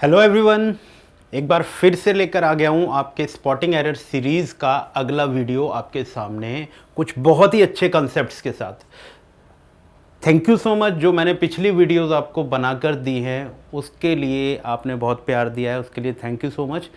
Hello everyone, एक बार फिर से लेकर आ गया हूँ आपके स्पॉटिंग एरर सीरीज़ का अगला वीडियो आपके सामने कुछ बहुत ही अच्छे कॉन्सेप्ट्स के साथ। Thank you so much. जो मैंने पिछली वीडियोस आपको बनाकर दी हैं उसके लिए आपने बहुत प्यार दिया है, उसके लिए थैंक यू सो मच।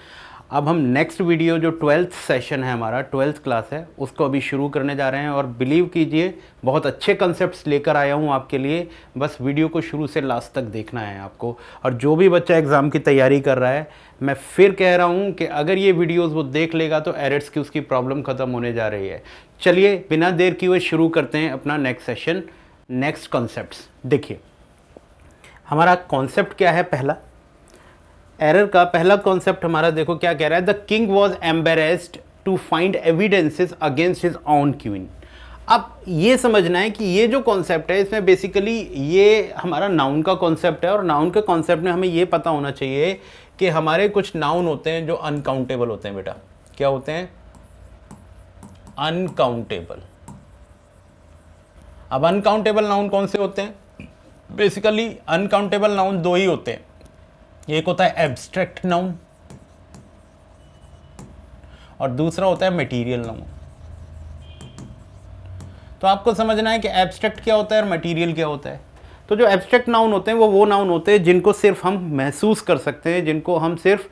अब हम नेक्स्ट वीडियो जो 12th सेशन है, हमारा 12th क्लास है, उसको अभी शुरू करने जा रहे हैं और बिलीव कीजिए बहुत अच्छे कंसेप्ट्स लेकर आया हूँ आपके लिए। बस वीडियो को शुरू से लास्ट तक देखना है आपको। और जो भी बच्चा एग्ज़ाम की तैयारी कर रहा है, मैं फिर कह रहा हूँ कि अगर ये वीडियोस वो देख लेगा तो एरर्स की उसकी प्रॉब्लम ख़त्म होने जा रही है। चलिए बिना देर किए हुए शुरू करते हैं अपना नेक्स्ट सेशन, नेक्स्ट कॉन्सेप्ट्स। देखिए हमारा कॉन्सेप्ट क्या है। पहला एरर का पहला कॉन्सेप्ट हमारा देखो क्या कह रहा है, the king was embarrassed to find evidences against his own queen. अब ये समझना है कि ये जो कॉन्सेप्ट है इसमें बेसिकली ये हमारा नाउन का कॉन्सेप्ट है और नाउन के कॉन्सेप्ट में हमें ये पता होना चाहिए कि हमारे कुछ नाउन होते हैं जो अनकाउंटेबल होते हैं। बेटा क्या होते हैं? अनकाउंटेबल। अब अनकाउंटेबल नाउन कौन से होते हैं? बेसिकली अनकाउंटेबल नाउन दो ही होते हैं, एक होता है एब्स्ट्रैक्ट नाउन और दूसरा होता है मटेरियल नाउन। तो आपको समझना है कि एब्स्ट्रैक्ट क्या होता है और मटेरियल क्या होता है। तो जो एब्स्ट्रैक्ट नाउन होते हैं वो नाउन होते हैं जिनको सिर्फ हम महसूस कर सकते हैं, जिनको हम सिर्फ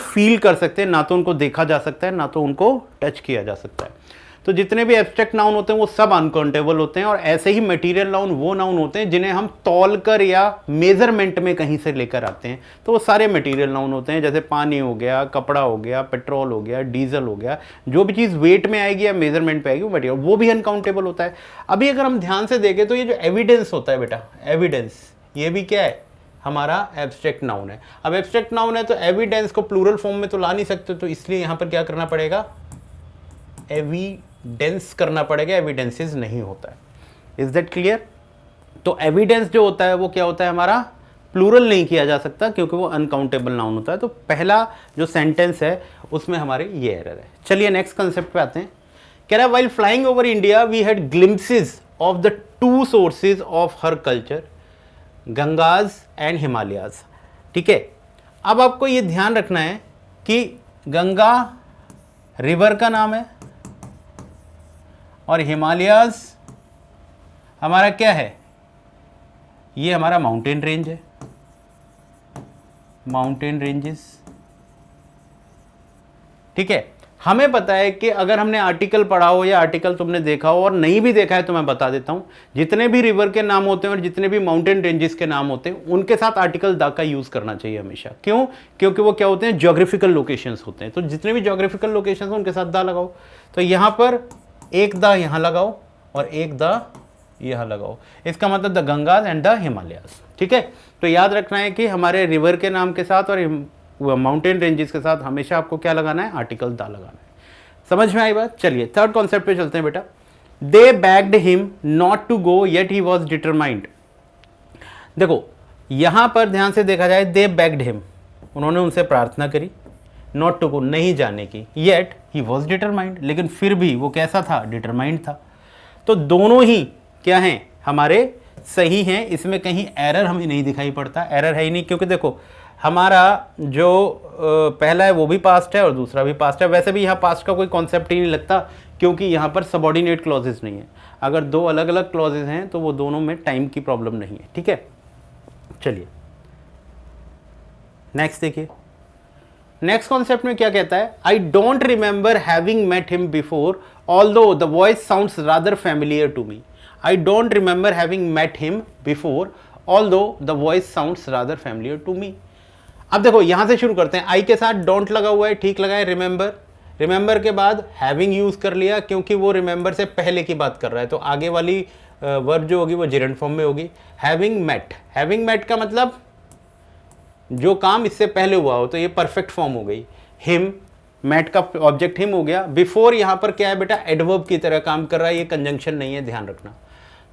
फील कर सकते हैं, ना तो उनको देखा जा सकता है ना तो उनको टच किया जा सकता है। तो जितने भी एब्स्ट्रैक्ट नाउन होते हैं वो सब अनकाउंटेबल होते हैं। और ऐसे ही मटेरियल नाउन वो नाउन होते हैं जिन्हें हम तौल कर या मेजरमेंट में कहीं से लेकर आते हैं, तो वो सारे मटेरियल नाउन होते हैं। जैसे पानी हो गया, कपड़ा हो गया, पेट्रोल हो गया, डीजल हो गया, जो भी चीज़ वेट में आएगी या मेजरमेंट पे आएगी वो मटेरियल, वो भी अनकाउंटेबल होता है। अभी अगर हम ध्यान से देखें तो ये जो एविडेंस होता है बेटा, एविडेंस, ये भी क्या है? हमारा एब्स्ट्रैक्ट नाउन है। अब एब्स्ट्रैक्ट नाउन है तो एविडेंस को प्लूरल फॉर्म में तो ला नहीं सकते, तो इसलिए यहां पर क्या करना पड़ेगा? एविडेंस करना पड़ेगा, एविडेंसेस नहीं होता है। Is that clear? तो एविडेंस जो होता है वो क्या होता है? हमारा प्लूरल नहीं किया जा सकता क्योंकि वो अनकाउंटेबल नाउन होता है। तो पहला जो सेंटेंस है उसमें हमारे ये एरर है। चलिए नेक्स्ट कंसेप्ट पे आते हैं। कह रहा है while flying over India we had glimpses of the two sources of her culture, Gangas and Himalayas. ठीक है, अब आपको ये ध्यान रखना है कि गंगा रिवर का नाम है और हिमालयाज हमारा क्या है? ये हमारा माउंटेन रेंज है, माउंटेन रेंजेस। ठीक है, हमें पता है कि अगर हमने आर्टिकल पढ़ा हो या आर्टिकल तुमने देखा हो और नहीं भी देखा है तो मैं बता देता हूं, जितने भी रिवर के नाम होते हैं और जितने भी माउंटेन रेंजेस के नाम होते हैं उनके साथ आर्टिकल द का यूज करना चाहिए हमेशा। क्यों? क्योंकि वो क्या होते हैं? ज्योग्राफिकल लोकेशंस होते हैं। तो जितने भी ज्योग्राफिकल लोकेशंस हैं उनके साथ द लगाओ। तो यहां पर एक द यहां लगाओ और एक द यहां लगाओ, इसका मतलब द गंगाज एंड द हिमालयाज। ठीक है, तो याद रखना है कि हमारे रिवर के नाम के साथ और माउंटेन रेंजेस के साथ हमेशा आपको क्या लगाना है? आर्टिकल द लगाना है। समझ में आई बात? चलिए थर्ड कॉन्सेप्ट पे चलते हैं बेटा। They begged him not to go yet he was determined. देखो यहां पर ध्यान से देखा जाए, दे बैग्ड हिम, उन्होंने उनसे प्रार्थना करी, नॉट टू गो, नहीं जाने की, येट ही वॉज डिटरमाइंड, लेकिन फिर भी वो कैसा था? डिटरमाइंड था। तो दोनों ही क्या हैं? हमारे सही हैं, इसमें कहीं एरर हमें नहीं दिखाई पड़ता। एरर है ही नहीं क्योंकि देखो हमारा जो पहला है वो भी पास्ट है और दूसरा भी पास्ट है। वैसे भी यहाँ पास्ट का कोई कॉन्सेप्ट ही नहीं लगता क्योंकि यहाँ पर सबऑर्डिनेट क्लॉजेज नहीं है। अगर दो अलग अलग क्लॉजेज हैं तो वो दोनों में टाइम की प्रॉब्लम नहीं है। ठीक है, चलिए नेक्स्ट देखिए। नेक्स्ट कॉन्सेप्ट में क्या कहता है? I don't remember having met him before although the voice sounds rather familiar to me. I don't remember having met him before although the voice sounds rather familiar to me. अब देखो यहां से शुरू करते हैं। आई के साथ डोंट लगा हुआ है, ठीक लगा है। रिमेंबर, रिमेंबर के बाद हैविंग यूज कर लिया क्योंकि वो रिमेंबर से पहले की बात कर रहा है, तो आगे वाली वर्ब जो होगी वो जेरेंट फॉर्म में होगी। हैविंग मेट, हैविंग मेट का मतलब जो काम इससे पहले हुआ हो, तो ये परफेक्ट फॉर्म हो गई। हिम, मेट का ऑब्जेक्ट हिम हो गया। बिफोर यहां पर क्या है बेटा? एडवर्ब की तरह काम कर रहा है, ये कंजंक्शन नहीं है, ध्यान रखना।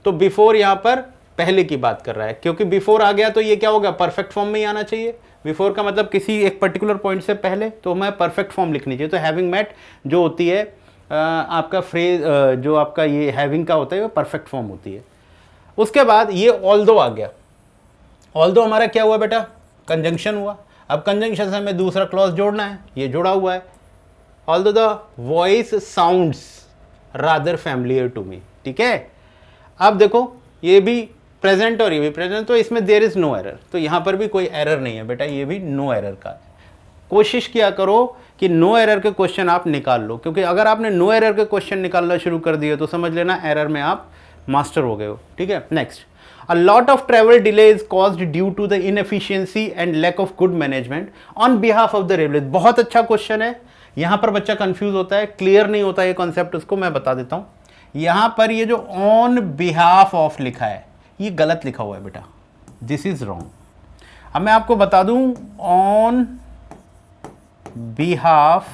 तो बिफोर यहां पर पहले की बात कर रहा है, क्योंकि बिफोर आ गया तो ये क्या होगा? परफेक्ट फॉर्म में ही आना चाहिए। बिफोर का मतलब किसी एक पर्टिकुलर पॉइंट से पहले, तो हमें परफेक्ट फॉर्म लिखनी चाहिए। तो हैविंग मेट जो होती है आपका फ्रेज, जो आपका ये हैविंग का होता है वो परफेक्ट फॉर्म होती है। उसके बाद ये ऑल्दो आ गया। ऑल्दो हमारा क्या हुआ बेटा? कंजंक्शन हुआ। अब कंजंक्शन से हमें दूसरा क्लॉज जोड़ना है, ये जुड़ा हुआ है। Although the voice sounds rather familiar to me, ठीक है। अब देखो ये भी प्रेजेंट और ये भी प्रेजेंट, तो इसमें देयर इज नो एरर, तो यहाँ पर भी कोई एरर नहीं है बेटा, ये भी नो एरर का है। कोशिश किया करो कि नो एरर के क्वेश्चन आप निकाल लो, क्योंकि अगर आपने नो एरर के क्वेश्चन निकालना शुरू कर दिए तो समझ लेना एरर में आप मास्टर हो गए हो, ठीक है। Next, a lot of travel delay is caused due to the inefficiency and lack of good management on behalf of the railway. बहुत अच्छा क्वेश्चन है, यहां पर बच्चा कंफ्यूज होता है, क्लियर नहीं होता ये कॉन्सेप्ट, उसको मैं बता देता हूं। यहां पर ये जो ऑन बिहाफ ऑफ लिखा है ये गलत लिखा हुआ है बेटा, दिस इज रॉन्ग। अब मैं आपको बता दूं ऑन बिहाफ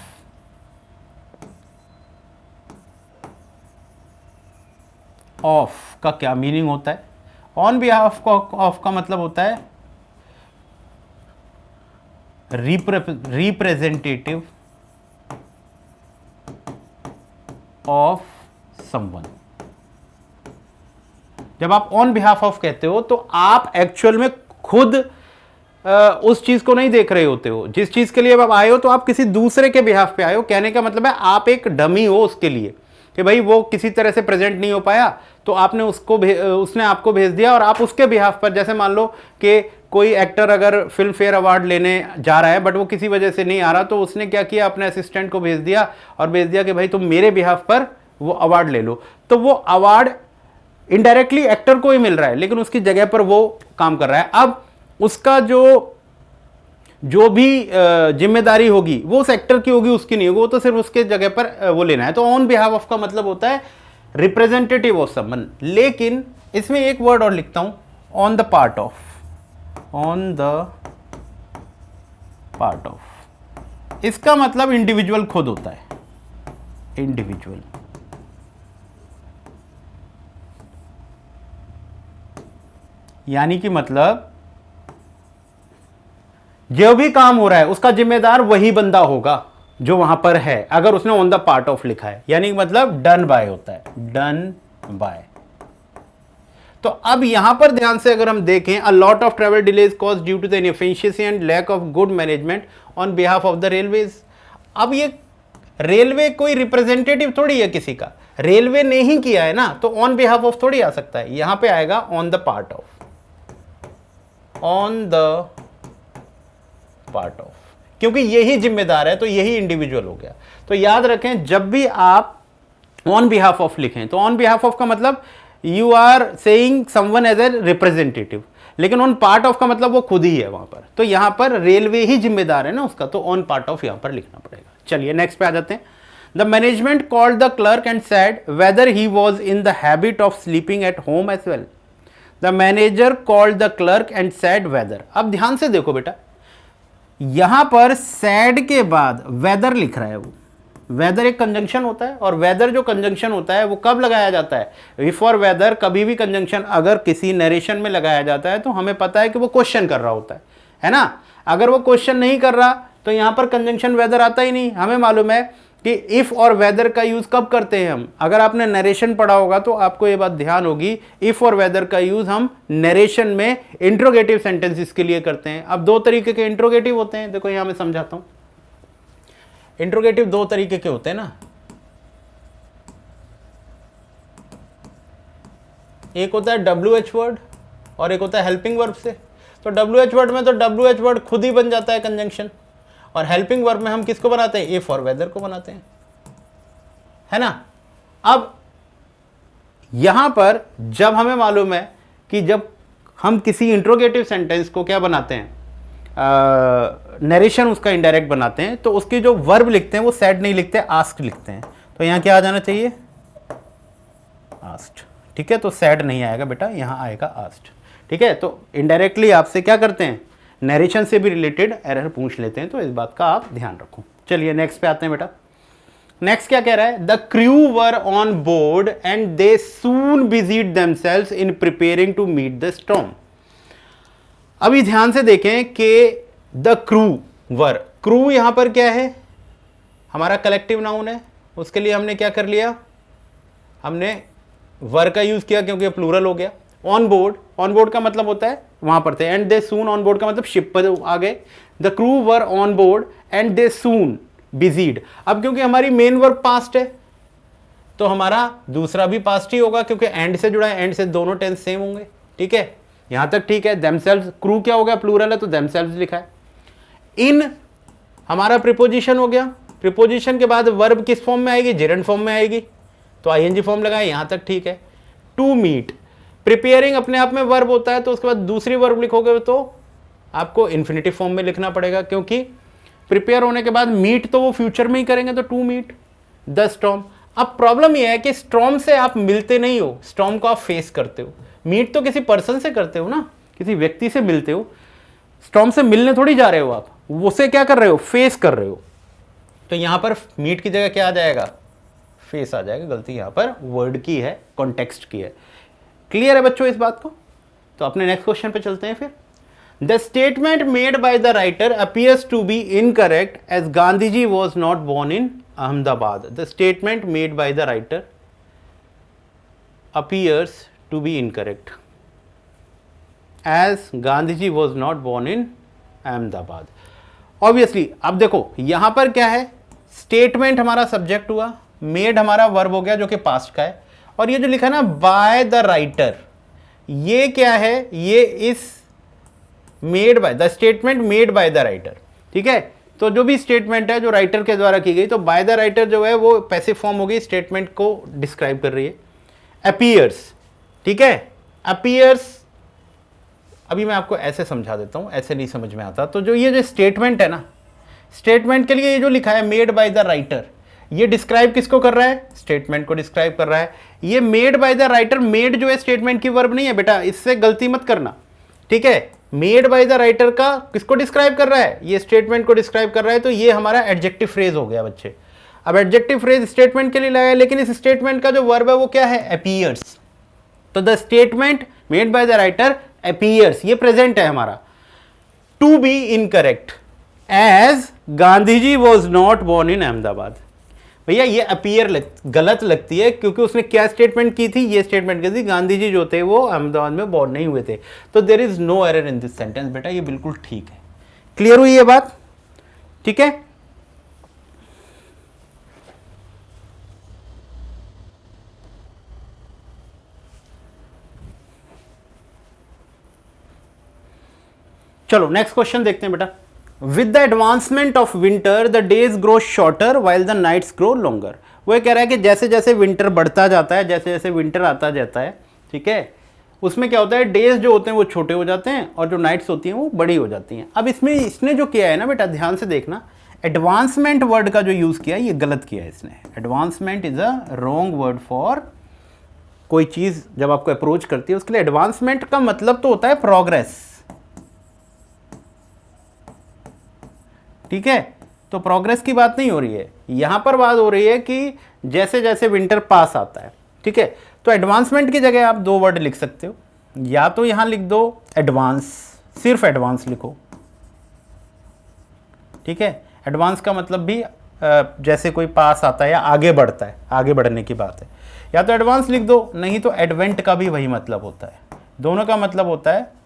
ऑफ का क्या मीनिंग होता है। ऑन बिहाफ ऑफ का मतलब होता है रिप्रेजेंटेटिव ऑफ समवन। जब आप ऑन बिहाफ ऑफ कहते हो तो आप एक्चुअल में खुद उस चीज को नहीं देख रहे होते हो, जिस चीज के लिए आप आए हो तो आप किसी दूसरे के बिहाफ पे आए हो। कहने का मतलब है आप एक डमी हो उसके लिए, कि भाई वो किसी तरह से प्रेजेंट नहीं हो पाया तो आपने उसने आपको भेज दिया और आप उसके बिहाफ पर, जैसे मान लो कि कोई एक्टर अगर फिल्म फेयर अवार्ड लेने जा रहा है बट वो किसी वजह से नहीं आ रहा, तो उसने क्या किया, अपने असिस्टेंट को भेज दिया और भेज दिया कि भाई तुम मेरे बिहाफ पर वो अवार्ड ले लो। तो वो अवार्ड इनडायरेक्टली एक्टर को ही मिल रहा है लेकिन उसकी जगह पर वो काम कर रहा है। अब उसका जो भी जिम्मेदारी होगी वो उस एक्टर की होगी, उसकी नहीं होगी, वो तो सिर्फ उसके जगह पर वो लेना है। तो ऑन बिहाफ ऑफ का मतलब होता है रिप्रेजेंटेटिव ऑफ समवन। लेकिन इसमें एक वर्ड और लिखता हूं, on the part of, on the part of, इसका मतलब इंडिविजुअल खुद होता है, इंडिविजुअल। यानी कि मतलब जो भी काम हो रहा है उसका जिम्मेदार वही बंदा होगा जो वहां पर है, अगर उसने ऑन द पार्ट ऑफ लिखा है, यानी मतलब डन बाय होता है, डन बाय। तो अब यहां पर ध्यान से अगर हम देखें, a lot of travel delays cause due to the inefficiency and lack of good management on behalf of the railways. अब ये रेलवे कोई रिप्रेजेंटेटिव थोड़ी है किसी का, रेलवे ने ही किया है ना, तो ऑन बिहाफ ऑफ थोड़ी आ सकता है, यहां पे आएगा on the part of, on the part of, क्योंकि यही जिम्मेदार है तो यही इंडिविजुअल हो गया। तो याद रखें जब भी आप ऑन बिहाफ ऑफ लिखें तो ऑन बिहाफ ऑफ का मतलब you are saying someone as a representative, लेकिन ऑन पार्ट ऑफ का मतलब वो खुद ही है वहां पर, तो यहां पर रेलवे ही जिम्मेदार है ना उसका, तो ऑन पार्ट ऑफ यहां पर लिखना पड़ेगा। चलिए नेक्स्ट पे आ जाते हैं। The management called the clerk and said whether he was in the habit of sleeping at home as well. The manager called the clerk and said whether. अब ध्यान से देखो बेटा, यहां पर सैड के बाद वेदर लिख रहा है, वो वेदर एक कंजंक्शन होता है, और वेदर जो कंजंक्शन होता है वो कब लगाया जाता है, इफ और वेदर। कभी भी कंजंक्शन अगर किसी नरेशन में लगाया जाता है तो हमें पता है कि वो क्वेश्चन कर रहा होता है ना। अगर वो क्वेश्चन नहीं कर रहा तो यहां पर कंजंक्शन वेदर आता ही नहीं। हमें मालूम है कि इफ और वेदर का यूज कब करते हैं हम, अगर आपने नरेशन पढ़ा होगा तो आपको ये बात ध्यान होगी, इफ और वेदर का यूज हम नरेशन में इंट्रोगेटिव सेंटेंसेस के लिए करते हैं। अब दो तरीके के इंट्रोगेटिव होते हैं, देखो यहां मैं समझाता हूं। इंट्रोगेटिव दो तरीके के होते हैं ना, एक होता है WH वर्ड और एक होता है हेल्पिंग वर्ब से। तो WH वर्ड में तो WH वर्ड खुद ही बन जाता है कंजंक्शन, और हेल्पिंग वर्ब में हम किसको बनाते हैं, इफ और वेदर को बनाते हैं, है ना। अब यहां पर जब हमें मालूम है कि जब हम किसी इंट्रोगेटिव सेंटेंस को क्या बनाते हैं, नरेशन उसका इनडायरेक्ट बनाते हैं, तो उसके जो वर्ब लिखते हैं वो सेड नहीं लिखते, आस्क्ड लिखते हैं। तो यहां क्या आ जाना चाहिए, आस्क्ड, ठीक है। तो सेड नहीं आएगा बेटा, यहां आएगा आस्क्ड, ठीक है। तो इनडायरेक्टली आपसे क्या करते हैं, नरेशन से भी रिलेटेड एरर पूछ लेते हैं, तो इस बात का आप ध्यान रखो। चलिए नेक्स्ट पे आते हैं बेटा। नेक्स्ट क्या कह रहा है, the crew were on board and they soon busied themselves in preparing to meet the storm. अभी ध्यान से देखें कि द क्रू वर, क्रू यहां पर क्या है, हमारा कलेक्टिव नाउन है, उसके लिए हमने क्या कर लिया, हमने वर का यूज किया क्योंकि प्लूरल हो गया। ऑन बोर्ड, ऑन बोर्ड का मतलब होता है वहां पर थे। And they soon on board का मतलब शिप पर आ गए। The crew were on board and they soon busied. अब क्योंकि हमारी मेन वर्ब पास्ट है तो हमारा दूसरा भी पास्ट ही होगा, क्योंकि एंड से जुड़ा है, एंड से दोनों टेंस सेम होंगे। ठीक है, यहां तक ठीक है। देमसेल्व्स, क्रू क्या हो गया, प्लूरल है तो देमसेल्व्स लिखा है। इन हमारा प्रीपोजिशन हो गया। प्रीपोजिशन के बाद वर्ब किस फॉर्म में आएगी, जेरंड फॉर्म में आएगी, तो आईएनजी फॉर्म लगाए, यहां तक ठीक है। टू मीट, प्रिपेयरिंग अपने आप में वर्ब होता है, तो उसके बाद दूसरी वर्ब लिखोगे तो आपको इन्फिनिटिव फॉर्म में लिखना पड़ेगा, क्योंकि प्रिपेयर होने के बाद मीट तो वो फ्यूचर में ही करेंगे, तो टू मीट द स्टॉर्म। अब प्रॉब्लम यह है कि स्टॉर्म से आप मिलते नहीं हो, स्टॉर्म को आप फेस करते हो। मीट तो किसी पर्सन से करते हो ना, किसी व्यक्ति से मिलते हो, स्टॉर्म से मिलने थोड़ी जा रहे हो आप, उसे क्या कर रहे हो, फेस कर रहे हो। तो यहां पर मीट की जगह क्या आ जाएगा, फेस आ जाएगा। गलती यहां पर वर्ड की है, कॉन्टेक्स्ट की है। क्लियर है बच्चों इस बात को? तो अपने नेक्स्ट क्वेश्चन पे चलते हैं फिर। The statement made by the writer appears to be incorrect as Gandhi ji was not born in Ahmedabad. The statement made by the writer appears to be incorrect as Gandhi ji was not born in Ahmedabad. Obviously अब देखो यहां पर क्या है, statement हमारा subject हुआ, made हमारा verb हो गया जो कि पास्ट का है, और ये जो लिखा ना बाय द राइटर, ये क्या है, ये इस made by the statement made by the writer. ठीक है, तो जो भी स्टेटमेंट है जो राइटर के द्वारा की गई, तो बाय द राइटर जो है वो पैसिव फॉर्म हो गई, स्टेटमेंट को डिस्क्राइब कर रही है। अपीयर्स, ठीक है, अपीयर्स अभी मैं आपको ऐसे समझा देता हूं, ऐसे नहीं समझ में आता। तो जो ये जो स्टेटमेंट है ना, स्टेटमेंट के लिए ये जो लिखा है मेड बाय द राइटर, ये डिस्क्राइब किसको कर रहा है, स्टेटमेंट को डिस्क्राइब कर रहा है। ये made by the writer, made जो है स्टेटमेंट की वर्ब नहीं है बेटा, इससे गलती मत करना। ठीक है, मेड बाय द राइटर का किसको डिस्क्राइब कर रहा है, ये स्टेटमेंट को डिस्क्राइब कर रहा है, तो ये हमारा एडजेक्टिव फ्रेज हो गया बच्चे। अब एडजेक्टिव फ्रेज स्टेटमेंट के लिए लाया, लेकिन इस स्टेटमेंट का जो वर्ब है वो क्या है, अपीयर्स। तो the statement made by the writer appears, ये प्रेजेंट है हमारा। To be incorrect as Gandhi ji was not born in Ahmedabad. भैया ये अपीयर गलत लगती है, क्योंकि उसने क्या स्टेटमेंट की थी, ये स्टेटमेंट की थी गांधी जी जो थे वो अहमदाबाद में बोर्न नहीं हुए थे। तो there is no error in this sentence बेटा, ये बिल्कुल ठीक है। क्लियर हुई ये बात? ठीक है, चलो नेक्स्ट क्वेश्चन देखते हैं बेटा। With the advancement of winter the days grow shorter while the nights grow longer. वो ये कह रहा है कि जैसे जैसे विंटर बढ़ता जाता है, जैसे जैसे विंटर आता जाता है, ठीक है, उसमें क्या होता है, डेज जो होते हैं वो छोटे हो जाते हैं और जो नाइट्स होती हैं वो बड़ी हो जाती हैं। अब इसमें इसने जो किया है ना बेटा, ध्यान से देखना, एडवांसमेंट वर्ड का जो यूज़ किया है ये गलत किया है इसने। Advancement is a wrong word for कोई चीज़ जब आपको अप्रोच करती है उसके लिए। एडवांसमेंट का मतलब तो होता है प्रोग्रेस, ठीक है, तो प्रोग्रेस की बात नहीं हो रही है यहां पर, बात हो रही है कि जैसे जैसे विंटर पास आता है। ठीक है, तो एडवांसमेंट की जगह आप दो वर्ड लिख सकते हो, या तो यहां लिख दो एडवांस, सिर्फ एडवांस लिखो। ठीक है, एडवांस का मतलब भी जैसे कोई पास आता है या आगे बढ़ता है, आगे बढ़ने की बात है, या तो एडवांस लिख दो, नहीं तो एडवेंट का भी वही मतलब होता है। दोनों का मतलब होता है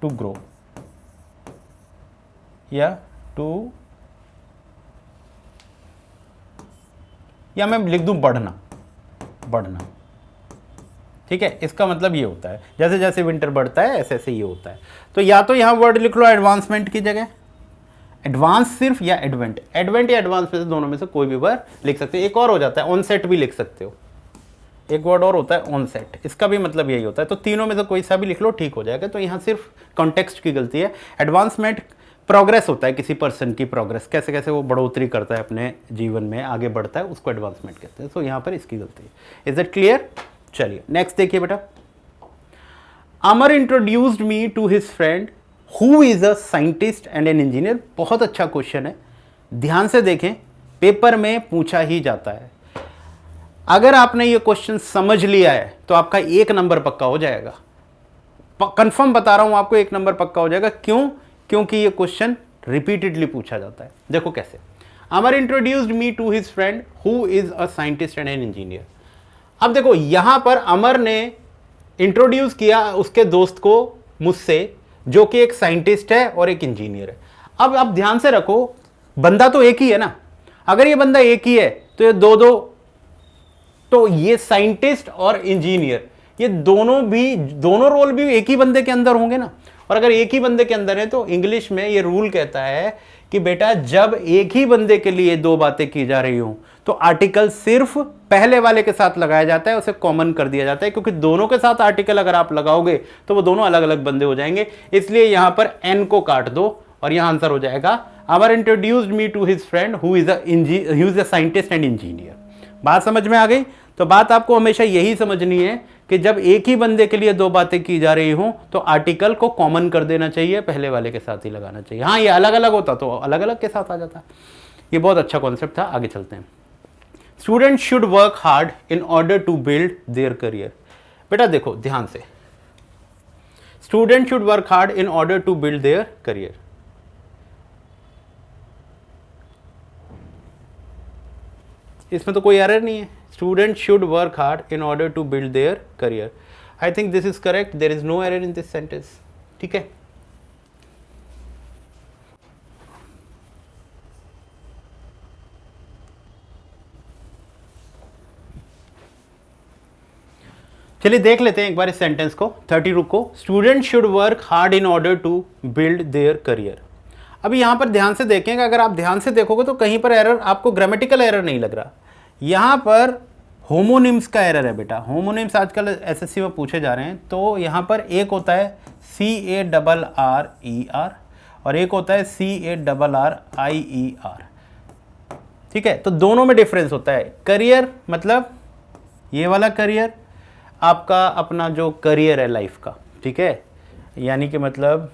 टू ग्रो या टू, या मैं लिख दूं बढ़ना, बढ़ना। ठीक है, इसका मतलब ये होता है जैसे जैसे विंटर बढ़ता है ऐसे ऐसे ये होता है। तो या तो यहां वर्ड लिख लो एडवांसमेंट की जगह एडवांस सिर्फ, या एडवेंट, एडवेंट या एडवांस में से दोनों में से कोई भी वर्ड लिख सकते हो। एक और हो जाता है ऑनसेट भी लिख सकते हो, एक वर्ड और होता है ऑनसेट, इसका भी मतलब यही होता है। तो तीनों में से कोई सा भी लिख लो, ठीक हो जाएगा। तो यहाँ सिर्फ कॉन्टेक्स्ट की गलती है। एडवांसमेंट प्रोग्रेस होता है किसी पर्सन की, प्रोग्रेस कैसे कैसे वो बढ़ोतरी करता है अपने जीवन में, आगे बढ़ता है, उसको एडवांसमेंट कहते हैं। तो यहाँ पर इसकी गलती है। Is it clear? चलिए नेक्स्ट देखिए बेटा। Amar introduced me to his friend who is a scientist and an engineer. बहुत अच्छा क्वेश्चन है, ध्यान से देखें, पेपर में पूछा ही जाता है। अगर आपने ये क्वेश्चन समझ लिया है तो आपका 1 नंबर पक्का हो जाएगा। कंफर्म बता रहा हूं आपको, 1 नंबर पक्का हो जाएगा। क्यों? क्योंकि ये क्वेश्चन रिपीटेडली पूछा जाता है। देखो कैसे, Amar introduced me to his friend who is a scientist and an engineer. अब देखो यहां पर अमर ने इंट्रोड्यूस किया उसके दोस्त को मुझसे, जो कि एक साइंटिस्ट है और एक इंजीनियर है। अब आप ध्यान से रखो, बंदा तो एक ही है ना। अगर ये बंदा एक ही है तो ये दो, तो ये साइंटिस्ट और इंजीनियर, ये दोनों रोल भी एक ही बंदे के अंदर होंगे ना। और अगर एक ही बंदे के अंदर है तो इंग्लिश में ये रूल कहता है कि बेटा जब एक ही बंदे के लिए दो बातें की जा रही हो तो आर्टिकल सिर्फ पहले वाले के साथ लगाया जाता है, उसे कॉमन कर दिया जाता है, क्योंकि दोनों के साथ आर्टिकल अगर आप लगाओगे तो वो दोनों अलग अलग बंदे हो जाएंगे। इसलिए यहां पर एन को काट दो और यहां आंसर हो जाएगा Amar introduced me to his friend who is a scientist and engineer. बात समझ में आ गई? तो बात आपको हमेशा यही समझनी है कि जब एक ही बंदे के लिए दो बातें की जा रही हो तो आर्टिकल को कॉमन कर देना चाहिए, पहले वाले के साथ ही लगाना चाहिए। हाँ, ये अलग अलग होता तो अलग अलग के साथ आ जाता। ये बहुत अच्छा कॉन्सेप्ट था। आगे चलते हैं। Student should work hard in order to build their career. बेटा देखो ध्यान से, student should work hard in order to build their career. इसमें तो कोई एरर नहीं है। Student should work hard in order to build their career. I think this is correct, there is no error in this sentence. ठीक है, चलिए देख लेते हैं एक बार इस सेंटेंस को। 30 रुको। Student should work hard in order to build their career. अभी यहां पर ध्यान से देखेंगे, अगर आप ध्यान से देखोगे तो कहीं पर एरर, आपको ग्रामेटिकल एरर नहीं लग रहा। यहां पर होमोनिम्स का एरर है बेटा। होमोनिम्स आजकल एसएससी में पूछे जा रहे हैं। तो यहां पर एक होता है CARRER और एक होता है CARRIER। ठीक है, तो दोनों में डिफरेंस होता है। करियर मतलब ये वाला करियर आपका अपना जो करियर है लाइफ का, ठीक है, यानी कि मतलब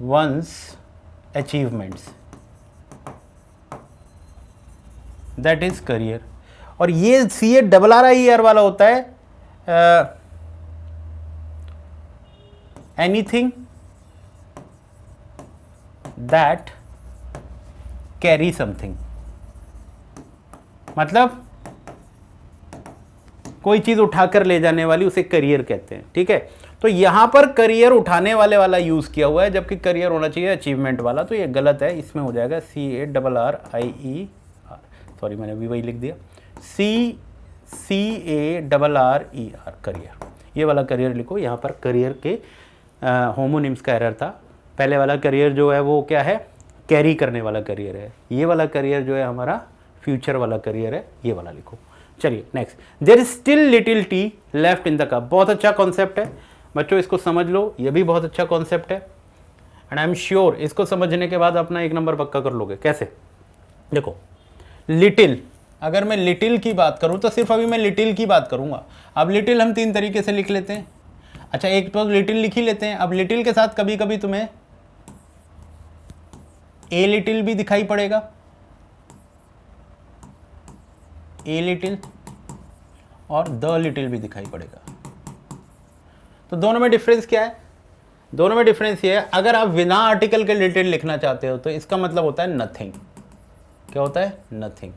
one's achievements, that is career. और ये CARRIER वाला होता है एनीथिंग दैट कैरी समथिंग, मतलब कोई चीज उठाकर ले जाने वाली, उसे करियर कहते हैं। ठीक है, तो यहां पर करियर उठाने वाले वाला यूज किया हुआ है, जबकि करियर होना चाहिए अचीवमेंट वाला। तो ये गलत है, इसमें हो जाएगा CARRIER। सॉरी, मैंने भी वही लिख दिया, CARRER करियर। ये वाला करियर लिखो। यहाँ पर करियर के होमोनिम्स का एरर था। पहले वाला करियर जो है वो क्या है, कैरी करने वाला करियर है। ये वाला करियर जो है हमारा फ्यूचर वाला करियर है, ये वाला लिखो। चलिए next. There is still little tea left in the cup. बहुत अच्छा कॉन्सेप्ट है बच्चों, इसको समझ लो। ये भी बहुत अच्छा कॉन्सेप्ट है एंड आई एम श्योर इसको समझने के बाद अपना 1 नंबर पक्का कर लोगे। कैसे? देखो लिटिल, अगर मैं लिटिल की बात करूं तो सिर्फ अभी मैं लिटिल की बात करूंगा। अब लिटिल हम 3 तरीके से लिख लेते हैं। अच्छा, एक तो लिटिल लिख ही लेते हैं। अब लिटिल के साथ कभी कभी तुम्हें ए लिटिल भी दिखाई पड़ेगा, ए लिटिल, और द लिटिल भी दिखाई पड़ेगा। तो दोनों में डिफरेंस क्या है? दोनों में डिफरेंस ये है, अगर आप बिना आर्टिकल के लिटिल लिखना चाहते हो तो इसका मतलब होता है नथिंग। क्या होता है? नथिंग।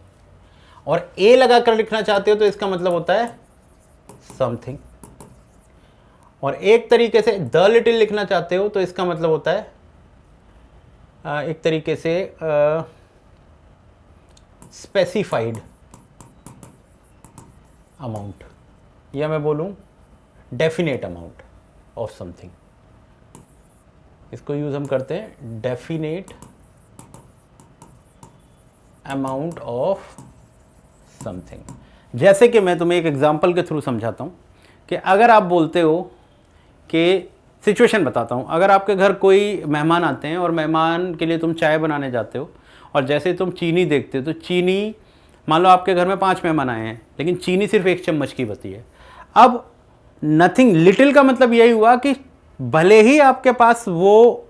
और ए लगाकर लिखना चाहते हो तो इसका मतलब होता है समथिंग। और एक तरीके से द लिटिल लिखना चाहते हो तो इसका मतलब होता है एक तरीके से स्पेसिफाइड अमाउंट, या मैं बोलूं डेफिनेट अमाउंट ऑफ समथिंग। इसको यूज हम करते हैं डेफिनेट अमाउंट ऑफ समथिंग। जैसे कि मैं तुम्हें एक एग्जांपल के थ्रू समझाता हूं कि अगर आप बोलते हो कि सिचुएशन बताता हूं, अगर आपके घर कोई मेहमान आते हैं और मेहमान के लिए तुम चाय बनाने जाते हो और जैसे तुम चीनी देखते हो तो चीनी, मान लो आपके घर में 5 मेहमान आए हैं लेकिन चीनी सिर्फ 1 चम्मच की बची है। अब नथिंग, लिटिल का मतलब यही हुआ कि भले ही आपके पास वो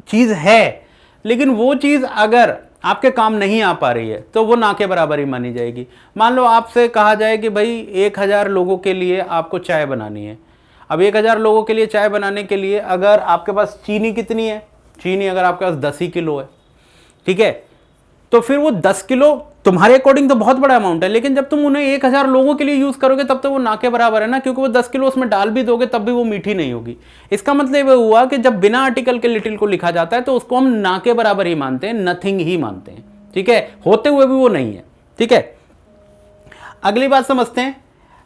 चीज़ है लेकिन वो चीज़ अगर आपके काम नहीं आ पा रही है तो वो ना के बराबर ही मानी जाएगी। मान लो आपसे कहा जाए कि भाई 1000 लोगों के लिए आपको चाय बनानी है। अब 1000 लोगों के लिए चाय बनाने के लिए अगर आपके पास चीनी कितनी है, चीनी अगर आपके पास 10 ही किलो है, ठीक है, तो फिर वो 10 किलो तुम्हारे अकॉर्डिंग तो बहुत बड़ा अमाउंट है, लेकिन जब तुम उन्हें 1000 लोगों के लिए यूज करोगे तब तो वो ना के बराबर है ना, क्योंकि वो 10 किलो उसमें डाल भी दोगे तब भी वो मीठी नहीं होगी। इसका मतलब ये हुआ कि जब बिना आर्टिकल के लिटिल को लिखा जाता है तो उसको हम ना के बराबर ही मानते हैं, नथिंग ही मानते हैं, ठीक है, होते हुए भी वो नहीं है, ठीक है। अगली बात समझते हैं,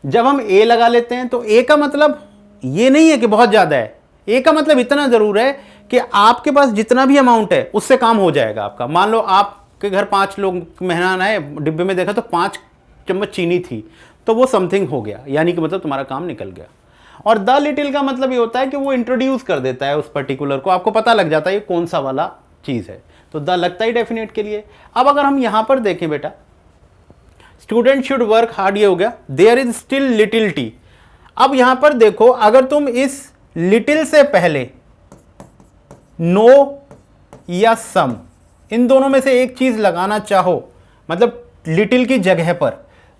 जब हम ए लगा लेते हैं तो ए का मतलब ये नहीं है कि बहुत ज्यादा है, ए का मतलब इतना जरूर है कि आपके पास जितना भी अमाउंट है उससे काम हो जाएगा आपका। मान लो आपके घर 5 लोग मेहमान आए, डिब्बे में देखा तो 5 चम्मच चीनी थी, तो वो समथिंग हो गया, यानी कि मतलब तुम्हारा काम निकल गया। और द लिटिल का मतलब ये होता है कि वो इंट्रोड्यूस कर देता है उस पर्टिकुलर को, आपको पता लग जाता है ये कौन सा वाला चीज है, तो द लगता ही डेफिनेट के लिए। अब अगर हम यहां पर देखें बेटा, स्टूडेंट शुड वर्क हार्ड, ये हो गया, there is still little tea. अब यहां पर देखो, अगर तुम इस लिटिल से पहले नो या सम इन दोनों में से एक चीज लगाना चाहो, मतलब लिटिल की जगह पर,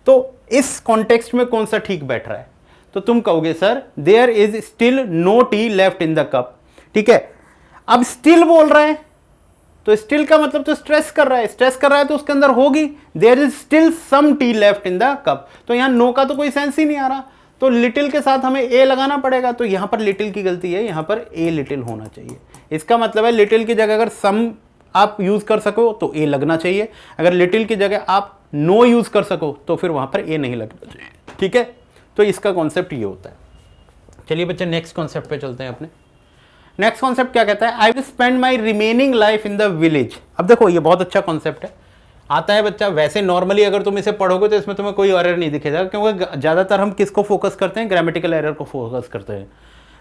तो इस कॉन्टेक्स्ट में कौन सा ठीक बैठ रहा है? तो तुम कहोगे sir there is still no tea left in the cup, ठीक है। अब स्टिल बोल रहा है तो स्टिल का मतलब तो स्ट्रेस कर रहा है, स्ट्रेस कर रहा है तो उसके अंदर होगी there is still some tea left in the cup, तो यहां नो का तो कोई सेंस ही नहीं आ रहा, तो लिटिल के साथ हमें ए लगाना पड़ेगा, तो यहां पर लिटिल की गलती है, यहां पर ए लिटिल होना चाहिए। इसका मतलब है लिटिल की जगह अगर सम आप यूज कर सको तो ए लगना चाहिए, अगर लिटिल की जगह आप नो यूज कर सको तो फिर वहां पर ए नहीं लगना चाहिए, ठीक है। तो इसका कॉन्सेप्ट ये होता है। चलिए बच्चे नेक्स्ट कॉन्सेप्ट पे चलते हैं अपने। नेक्स्ट कॉन्सेप्ट क्या कहता है? I will spend my remaining life in the village. अब देखो ये बहुत अच्छा कॉन्सेप्ट है, आता है बच्चा, वैसे नॉर्मली अगर तुम इसे पढ़ोगे तो इसमें तुम्हें कोई एरर नहीं दिखेगा, क्योंकि ज़्यादातर हम किसको फोकस करते हैं? ग्रामेटिकल एरर को फोकस करते हैं,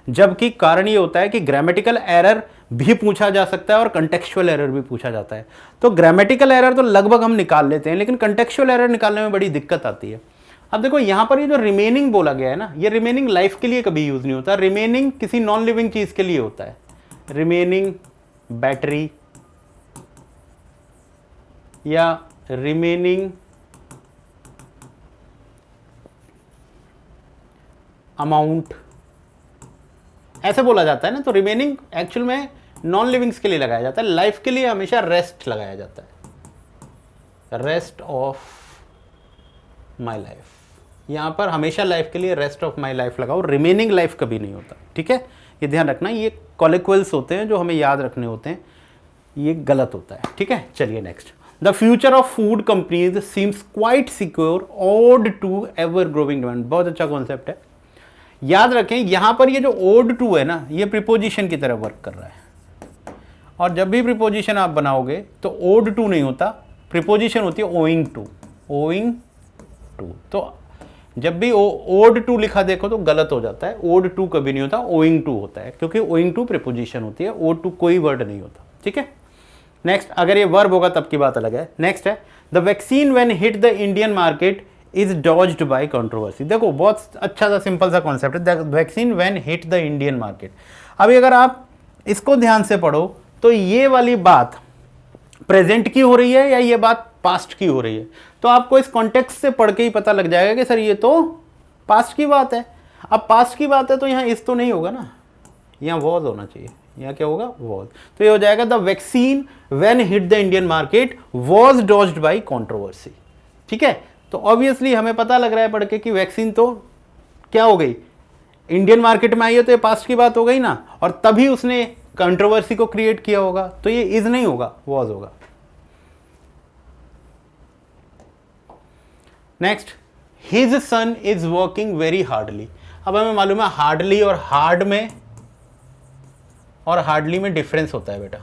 जबकि कारण ये होता है कि ग्रामेटिकल एरर भी पूछा जा सकता है और कंटेक्चुअल एरर भी पूछा जाता है। तो ग्रामेटिकल एरर तो लगभग हम निकाल लेते हैं, लेकिन कंटेक्चुअल एरर निकालने में बड़ी दिक्कत आती है। अब देखो यहां पर ये जो रिमेनिंग बोला गया है ना, ये रिमेनिंग लाइफ के लिए कभी यूज नहीं होता, रिमेनिंग किसी नॉन लिविंग चीज के लिए होता है। रिमेनिंग बैटरी या रिमेनिंग अमाउंट ऐसे बोला जाता है ना, तो रिमेनिंग एक्चुअल में नॉन लिविंग्स के लिए लगाया जाता है, लाइफ के लिए हमेशा रेस्ट लगाया जाता है, रेस्ट ऑफ माई लाइफ। यहां पर हमेशा लाइफ के लिए रेस्ट ऑफ माई लाइफ लगाओ, रिमेनिंग लाइफ कभी नहीं होता, ठीक है, ये ध्यान रखना। ये कॉलिक्वल्स होते हैं जो हमें याद रखने होते हैं, ये गलत होता है, ठीक है। चलिए next, the future of food companies seems quite secure owed to ever growing demand. बहुत अच्छा कॉन्सेप्ट है, याद रखें यहां पर ये जो ओड टू है ना, ये प्रीपोजिशन की तरह वर्क कर रहा है, और जब भी प्रीपोजिशन आप बनाओगे तो ओड टू नहीं होता, प्रीपोजिशन होती है ओइंग टू, ओइंग टू। तो जब भी ओड टू लिखा देखो तो गलत हो जाता है, ओड टू कभी नहीं होता, ओइंग टू होता है, क्योंकि ओइंग टू प्रीपोजिशन होती है, ओड टू कोई वर्ड नहीं होता, ठीक है। नेक्स्ट, अगर ये वर्ब होगा तब की बात अलग है। नेक्स्ट है, the vaccine when hit the Indian market is dodged by controversy. देखो बहुत अच्छा सा सिंपल सा कॉन्सेप्ट है, the vaccine when hit the Indian market. अभी अगर आप इसको ध्यान से पढ़ो तो ये वाली बात प्रेजेंट की हो रही है या ये बात पास्ट की हो रही है, तो आपको इस कॉन्टेक्स्ट से पढ़ के ही पता लग जाएगा कि सर ये तो पास्ट की बात है। अब पास्ट की बात है तो यहाँ इस तो नहीं होगा ना, यहाँ वॉज होना चाहिए, यहाँ क्या होगा? वॉज। तो ये हो जाएगा the vaccine when hit the Indian market was dodged by controversy, ठीक है। तो ऑब्वियसली हमें पता लग रहा है पढ़ के कि वैक्सीन तो क्या हो गई, इंडियन मार्केट में आई है, तो ये पास्ट की बात हो गई ना, और तभी उसने कंट्रोवर्सी को क्रिएट किया होगा, तो ये इज नहीं होगा, वॉज होगा। Next, his son is working very hardly. अब हमें मालूम है हार्डली और हार्ड में और हार्डली में डिफरेंस होता है बेटा।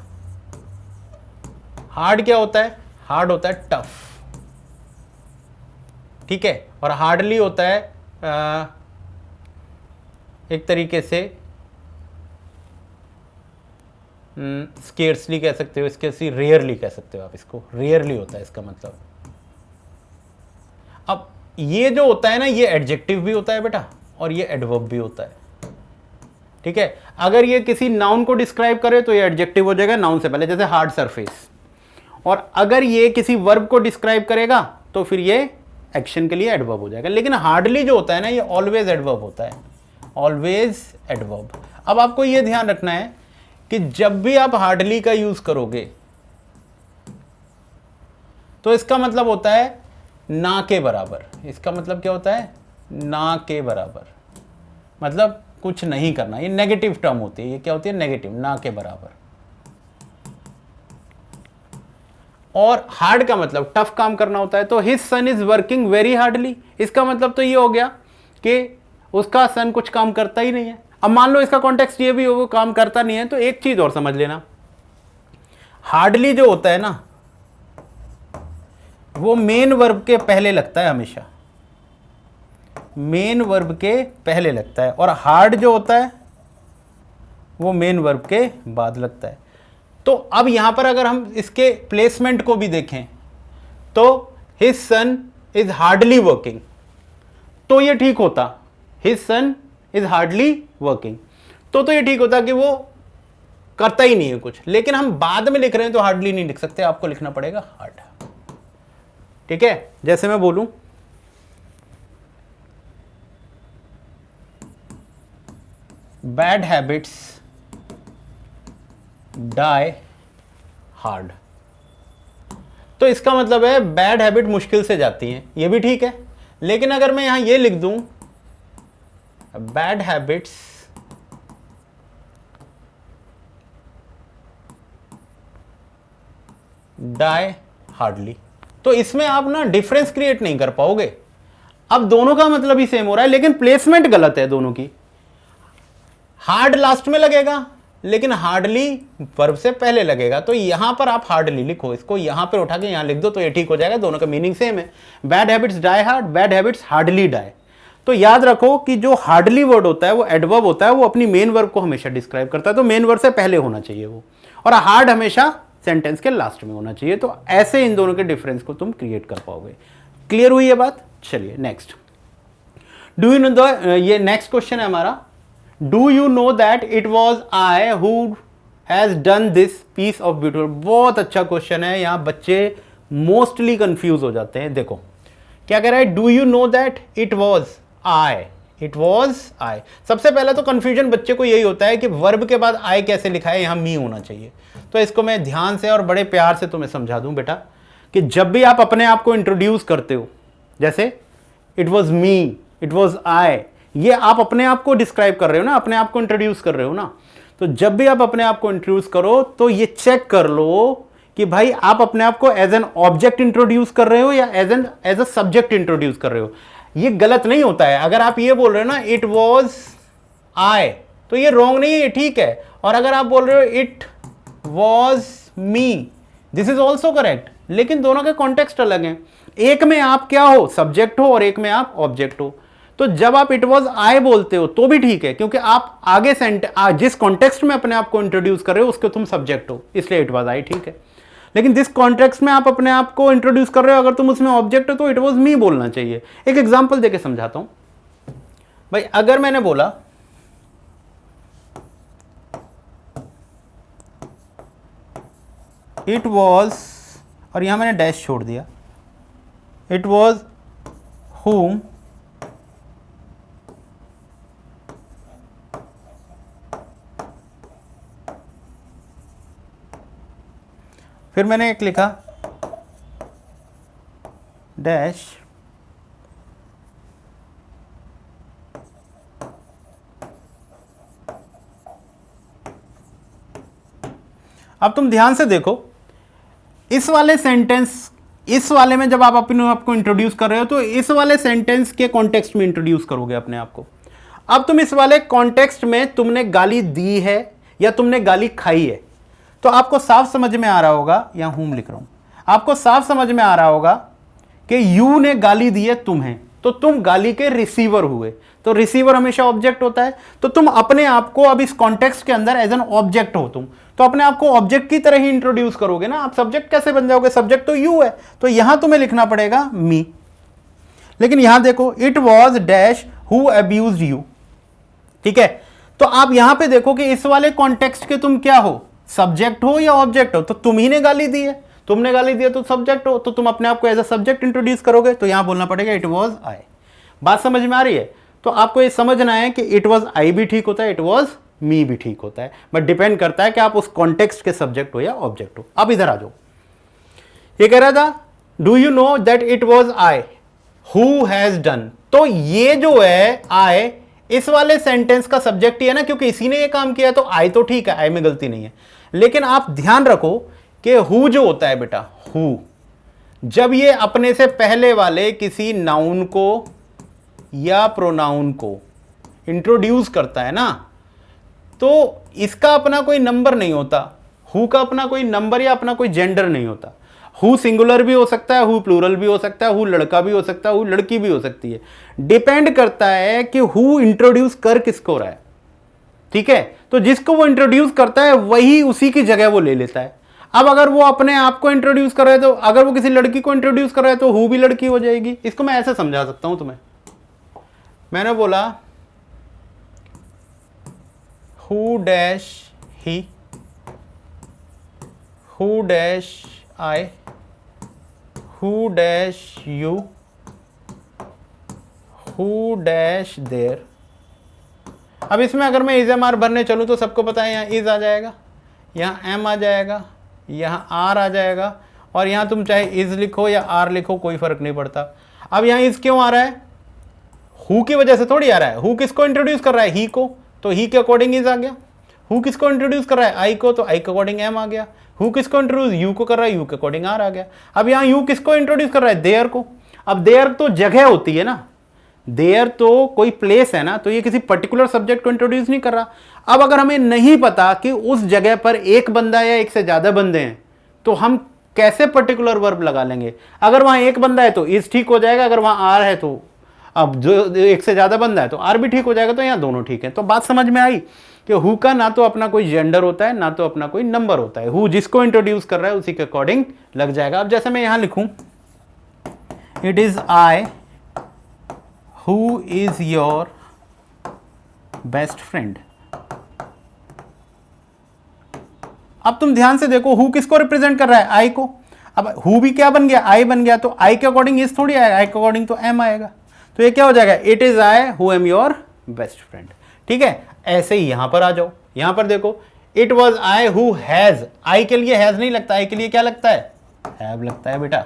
हार्ड क्या होता है? हार्ड होता है टफ, ठीक है, और हार्डली होता है एक तरीके से स्केर्सली कह सकते हो, इसके रेयरली कह सकते हो आप, इसको रेयरली होता है इसका मतलब। अब ये जो होता है ना, ये एडजेक्टिव भी होता है बेटा और ये एडवर्ब भी होता है, ठीक है। अगर ये किसी नाउन को डिस्क्राइब करे तो ये एडजेक्टिव हो जाएगा नाउन से पहले, जैसे हार्ड सरफेस, और अगर ये किसी वर्ब को डिस्क्राइब करेगा तो फिर ये एक्शन के लिए एडवर्ब हो जाएगा। लेकिन हार्डली जो होता है ना, ये ऑलवेज एडवर्ब होता है, ऑलवेज एडवर्ब। अब आपको ये ध्यान रखना है कि जब भी आप हार्डली का यूज करोगे तो इसका मतलब होता है ना के बराबर। इसका मतलब क्या होता है? ना के बराबर, मतलब कुछ नहीं करना। ये नेगेटिव टर्म होती है। ये क्या होती है? नेगेटिव, ना के बराबर। और हार्ड का मतलब टफ काम करना होता है। तो his son is working very hardly, इसका मतलब तो ये हो गया कि उसका सन कुछ काम करता ही नहीं है। अब मान लो इसका कॉन्टेक्स्ट ये भी हो वो काम करता नहीं है, तो एक चीज और समझ लेना, हार्डली जो होता है ना वो मेन वर्ब के पहले लगता है हमेशा, मेन वर्ब के पहले लगता है, और हार्ड जो होता है वो मेन वर्ब के बाद लगता है। तो अब यहां पर अगर हम इसके प्लेसमेंट को भी देखें तो his son is hardly working, तो ये ठीक होता, his son is hardly working, तो ये ठीक होता कि वो करता ही नहीं है कुछ। लेकिन हम बाद में लिख रहे हैं तो हार्डली नहीं लिख सकते, आपको लिखना पड़ेगा हार्ड। ठीक है, जैसे मैं बोलूं बैड हैबिट्स डाई हार्ड, तो इसका मतलब है बैड हैबिट मुश्किल से जाती हैं, ये भी ठीक है। लेकिन अगर मैं यहां ये लिख दूं बैड हैबिट्स डाई हार्डली, तो इसमें आप ना डिफरेंस क्रिएट नहीं कर पाओगे। अब दोनों का मतलब ही सेम हो रहा है लेकिन प्लेसमेंट गलत है दोनों की। हार्ड लास्ट में लगेगा लेकिन हार्डली वर्ब से पहले लगेगा, तो यहां पर आप हार्डली लिखो, इसको यहां पर उठा के यहां लिख दो तो ये ठीक हो जाएगा, दोनों का मीनिंग सेम है। Bad habits die hard, bad habits hardly die. तो याद रखो कि जो हार्डली वर्ड होता है वो एडवर्ब होता है, वो अपनी मेन वर्ब को हमेशा डिस्क्राइब करता है, तो मेन वर्ब से पहले होना चाहिए वो, और हार्ड हमेशा सेंटेंस के लास्ट में होना चाहिए। तो ऐसे इन दोनों के डिफरेंस को तुम क्रिएट कर पाओगे। क्लियर हुई ये बात? चलिए next, do you know the, ये नेक्स्ट क्वेश्चन है हमारा, do you know that it was I who has done this piece of beautiful. बहुत अच्छा क्वेश्चन है, यहां बच्चे मोस्टली कंफ्यूज हो जाते हैं। देखो क्या कह रहा है, do you know that it was I, it was आई। सबसे पहले तो कंफ्यूजन बच्चे को यही होता है कि वर्ब के बाद आई कैसे लिखा है, यहां मी होना चाहिए। तो इसको मैं ध्यान से और बड़े प्यार से तुम्हें समझा दूं बेटा, कि जब भी आप अपने आप को इंट्रोड्यूस करते हो, जैसे it was me, it was आई, ये आप अपने आप को डिस्क्राइब कर रहे हो ना, अपने आप को इंट्रोड्यूस कर रहे हो ना। तो जब भी आप अपने आप को इंट्रोड्यूस करो तो ये चेक कर लो कि भाई आप अपने आप को एज एन ऑब्जेक्ट इंट्रोड्यूस कर रहे हो या एज अ सब्जेक्ट इंट्रोड्यूस कर रहे हो। ये गलत नहीं होता है। अगर आप ये बोल रहे हो ना इट वॉज आई, तो ये रॉन्ग नहीं है, ये ठीक है। और अगर आप बोल रहे हो it was me, this is also correct, लेकिन दोनों के कॉन्टेक्स्ट अलग हैं। एक में आप क्या हो, सब्जेक्ट हो, और एक में आप ऑब्जेक्ट हो। तो जब आप इट वॉज आई बोलते हो तो भी ठीक है, क्योंकि आप आगे जिस कॉन्टेक्स्ट में अपने आप को इंट्रोड्यूस कर रहे हो उसके तुम सब्जेक्ट हो, इसलिए इट वॉज आई ठीक है। लेकिन जिस कॉन्टेक्स्ट में आप अपने आप को इंट्रोड्यूस कर रहे हो अगर तुम उसमें ऑब्जेक्ट हो तो इट वॉज मी बोलना चाहिए। एक एग्जांपल देके समझाता हूं भाई। अगर मैंने बोला इट वॉज, और यहां मैंने डैश छोड़ दिया, इट वॉज whom फिर मैंने एक लिखा डैश अब तुम ध्यान से देखो इस वाले सेंटेंस, इस वाले में जब आप अपने आप को इंट्रोड्यूस कर रहे हो तो इस वाले सेंटेंस के कॉन्टेक्स्ट में इंट्रोड्यूस करोगे अपने आप को। अब तुम इस वाले कॉन्टेक्स्ट में तुमने गाली दी है या तुमने गाली खाई है, तो आपको साफ समझ में आ रहा होगा, यहां हूम लिख रहा हूं, आपको साफ समझ में आ रहा होगा कि यू ने गाली दी है तुम्हें, तो तुम गाली के रिसीवर हुए। तो रिसीवर हमेशा ऑब्जेक्ट होता है, तो तुम अपने आप को अब इस कॉन्टेक्स्ट के अंदर एज एन ऑब्जेक्ट हो तुम, तो अपने आप को ऑब्जेक्ट की तरह ही इंट्रोड्यूस करोगे ना। आप सब्जेक्ट कैसे बन जाओगे, सब्जेक्ट तो यू है, तो यहां तुम्हें लिखना पड़ेगा मी। लेकिन यहां देखो it was dash who abused you, ठीक है। तो आप यहां पे देखो कि इस वाले कॉन्टेक्स्ट के तुम क्या हो, सब्जेक्ट हो या ऑब्जेक्ट हो। तो तुम ही ने गाली दी है, तुमने गाली दी है तो सब्जेक्ट हो, तो तुम अपने आप को एज अ सब्जेक्ट इंट्रोड्यूस करोगे, तो यहां बोलना पड़ेगा इट वॉज आई। बात समझ में आ रही है? तो आपको ये समझना है कि इट वॉज आई भी ठीक होता है, इट वॉज मी भी ठीक होता है, बट डिपेंड करता है कि आप उस कॉन्टेक्स्ट के सब्जेक्ट हो या ऑब्जेक्ट हो। अब इधर आ जाओ, ये कह रहा था do you know that it was I who has done. तो ये जो है आई, इस वाले सेंटेंस का सब्जेक्ट ही है ना, क्योंकि इसी ने ये काम किया, तो आई तो ठीक है, आई में गलती नहीं है। लेकिन आप ध्यान रखो कि हु जो होता है बेटा, हु जब ये अपने से पहले वाले किसी नाउन को या प्रोनाउन को इंट्रोड्यूस करता है ना, तो इसका अपना कोई नंबर नहीं होता, हु का अपना कोई नंबर या अपना कोई जेंडर नहीं होता। हु सिंगुलर भी हो सकता है, हु प्लूरल भी हो सकता है, हु लड़का भी हो सकता है, हु लड़की भी हो सकती है। डिपेंड करता है कि हु इंट्रोड्यूस कर किसको रहा है, ठीक है। तो जिसको वो इंट्रोड्यूस करता है वही उसी की जगह वो ले लेता है। अब अगर वो अपने आप को इंट्रोड्यूस कर रहा है, तो अगर वो किसी लड़की को इंट्रोड्यूस कर रहा है तो हु भी लड़की हो जाएगी। इसको मैं ऐसे समझा सकता हूं तुम्हें। मैंने बोला who dash he, who dash I, who dash you, who dash there. अब इसमें अगर मैं इज एम आर भरने चलूँ तो सबको पता है यहाँ इज आ जाएगा, यहाँ एम आ जाएगा, यहाँ आर आ जाएगा, और यहाँ तुम चाहे इज लिखो या आर लिखो कोई फर्क नहीं पड़ता। अब यहाँ इज क्यों आ रहा है? हु की वजह से थोड़ी आ रहा है। हु किसको इंट्रोड्यूस कर रहा है? ही को, तो ही के अकॉर्डिंग इज आ गया। हु किसको इंट्रोड्यूस कर रहा है? आई को, तो आई के अकॉर्डिंग एम आ गया। हु किसको इंट्रोड्यूस यू को कर रहा है? यू के अकॉर्डिंग आर आ गया। अब यहाँ यू किसको इंट्रोड्यूस कर रहा है? देयर को। अब देयर तो जगह होती है ना, देयर तो कोई प्लेस है ना, तो ये किसी पर्टिकुलर सब्जेक्ट को इंट्रोड्यूस नहीं कर रहा। अब अगर हमें नहीं पता कि उस जगह पर एक बंदा या एक से ज्यादा बंदे हैं, तो हम कैसे पर्टिकुलर वर्ब लगा लेंगे? अगर वहां एक बंदा है तो इज ठीक हो जाएगा, अगर वहां आर है तो, अब जो एक से ज्यादा बंदा है तो आर भी ठीक हो जाएगा, तो यहाँ दोनों ठीक है। तो बात समझ में आई कि हु का ना तो अपना कोई जेंडर होता है, ना तो अपना कोई नंबर होता है। हु जिसको इंट्रोड्यूस कर रहा है उसी के अकॉर्डिंग लग जाएगा। अब जैसे मैं यहां लिखूं it is I who is your best friend. अब तुम ध्यान से देखो, हु किसको रिप्रेजेंट कर रहा है? आई को। अब हु भी क्या बन गया? आई बन गया, तो आई के अकॉर्डिंग इज थोड़ी आएगा, आई के अकॉर्डिंग तो एम आएगा। तो ये क्या हो जाएगा? It is I who am your best friend. ठीक है, ऐसे ही यहां पर आ जाओ। यहां पर देखो it was I who has, I के लिए हैज नहीं लगता, आई के लिए क्या लगता है? हैव लगता है बेटा।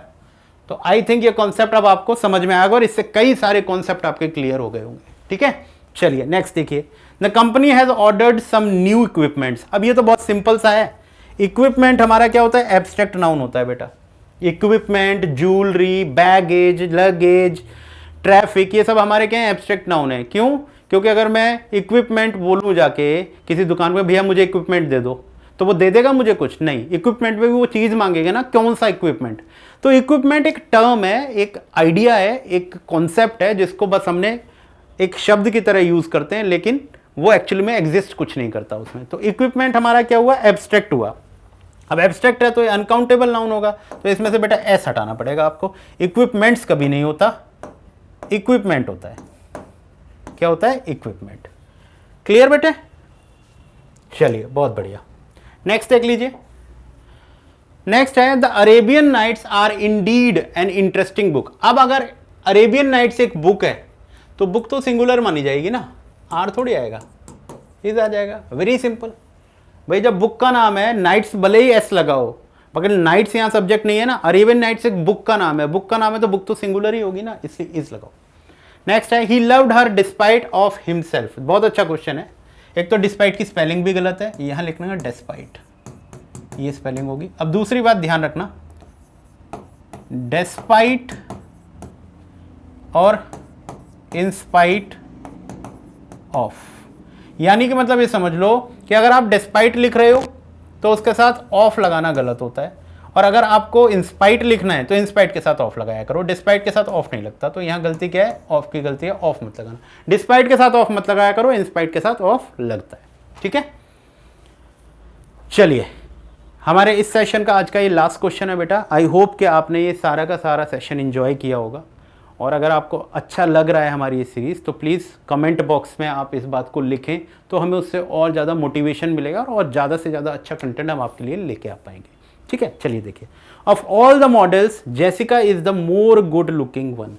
तो आई थिंक ये कॉन्सेप्ट अब आपको समझ में आएगा और इससे कई सारे कॉन्सेप्ट आपके क्लियर हो गए होंगे। ठीक है, चलिए नेक्स्ट देखिए। The company has ordered some new equipments. अब ये तो बहुत सिंपल सा है। इक्विपमेंट हमारा क्या होता है? एब्स्ट्रैक्ट नाउन होता है बेटा। Equipment, jewellery, baggage, luggage, traffic, ये सब हमारे क्या है? एब्स्ट्रैक्ट नाउन है। क्यों? क्योंकि अगर मैं इक्विपमेंट बोलूं जाके किसी दुकान में, भैया मुझे इक्विपमेंट दे दो, तो वो दे देगा मुझे कुछ? नहीं। इक्विपमेंट में भी वो चीज मांगेगा ना, कौन सा इक्विपमेंट। तो इक्विपमेंट एक टर्म है, एक आइडिया है, एक कॉन्सेप्ट है, जिसको बस हमने एक शब्द की तरह यूज करते हैं, लेकिन वो एक्चुअली में एग्जिस्ट कुछ नहीं करता उसमें। तो इक्विपमेंट हमारा क्या हुआ? एब्स्ट्रैक्ट हुआ। अब एब्स्ट्रैक्ट है तो ये अनकाउंटेबल नाउन होगा, तो इसमें से बेटा एस हटाना पड़ेगा आपको। इक्विपमेंट्स कभी नहीं होता, इक्विपमेंट होता है। क्या होता है? इक्विपमेंट। क्लियर बेटे? चलिए बहुत बढ़िया। नेक्स्ट देख लीजिए। नेक्स्ट है the Arabian Nights are indeed an interesting book. अब अगर अरेबियन नाइट्स एक बुक है तो बुक तो सिंगुलर मानी जाएगी ना, आर थोड़ी आएगा, इज आ जाएगा। वेरी सिंपल भाई, जब बुक का नाम है, नाइट्स भले ही एस लगाओ, मगर नाइट्स यहाँ सब्जेक्ट नहीं है ना। अरेबियन नाइट्स एक बुक का नाम है, बुक का नाम है तो बुक तो सिंगुलर ही होगी ना, इसलिए इज लगाओ। नेक्स्ट है he loved her despite of himself. बहुत अच्छा क्वेश्चन है। एक तो डिस्पाइट की स्पेलिंग भी गलत है, यहाँ लिखना है डेस्पाइट, ये स्पेलिंग होगी। अब दूसरी बात ध्यान रखना, डेस्पाइट और इंस्पाइट ऑफ, यानी कि मतलब ये समझ लो कि अगर आप डेस्पाइट लिख रहे हो तो उसके साथ ऑफ लगाना गलत होता है, और अगर आपको इंस्पाइट लिखना है तो इंस्पाइट के साथ ऑफ लगाया करो, डिस्पाइट के साथ ऑफ नहीं लगता। तो यहाँ गलती क्या है? ऑफ की गलती है, ऑफ मत लगाना। डिस्पाइट के साथ ऑफ मत लगाया करो, इंस्पाइट के साथ ऑफ लगता है। ठीक है, चलिए हमारे इस सेशन का आज का ये लास्ट क्वेश्चन है बेटा। आई होप कि आपने ये सारा का सारा सेशन एंजॉय किया होगा, और अगर आपको अच्छा लग रहा है हमारी ये सीरीज़ तो प्लीज़ कमेंट बॉक्स में आप इस बात को लिखें, तो हमें उससे और ज़्यादा मोटिवेशन मिलेगा और ज़्यादा से ज़्यादा अच्छा कंटेंट हम आपके लिए लेके आ पाएंगे। ठीक है, चलिए देखिए। Of all the models Jessica is the more good looking one.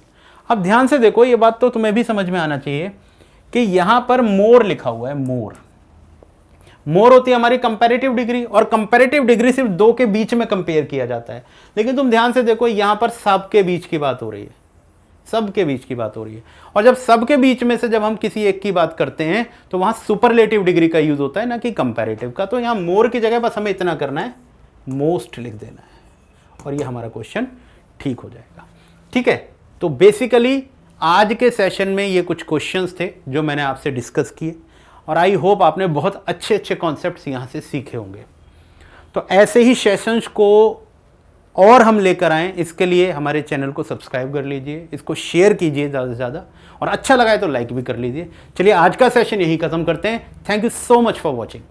अब ध्यान से देखो, ये बात तो तुम्हें भी समझ में आना चाहिए कि यहाँ पर मोर लिखा हुआ है, मोर। मोर होती है हमारी कंपैरेटिव डिग्री, और कंपैरेटिव डिग्री सिर्फ दो के बीच में कंपेयर किया जाता है। लेकिन तुम ध्यान से देखो यहां पर सबके बीच की बात हो रही है, सबके बीच की बात हो रही है। और जब सबके बीच में से जब हम किसी एक की बात करते हैं तो वहां सुपरलेटिव डिग्री का यूज होता है, ना कि कंपैरेटिव का। तो यहां मोर की जगह बस हमें इतना करना है, मोस्ट लिख देना है, और ये हमारा क्वेश्चन ठीक हो जाएगा। ठीक है, तो बेसिकली आज के सेशन में ये कुछ क्वेश्चंस थे जो मैंने आपसे डिस्कस किए, और आई होप आपने बहुत अच्छे अच्छे कॉन्सेप्ट्स यहाँ से सीखे होंगे। तो ऐसे ही सेशंस को और हम लेकर आएँ, इसके लिए हमारे चैनल को सब्सक्राइब कर लीजिए, इसको शेयर कीजिए ज़्यादा से ज़्यादा, और अच्छा लगा है तो लाइक भी कर लीजिए। चलिए आज का सेशन यही ख़त्म करते हैं। Thank you so much for watching.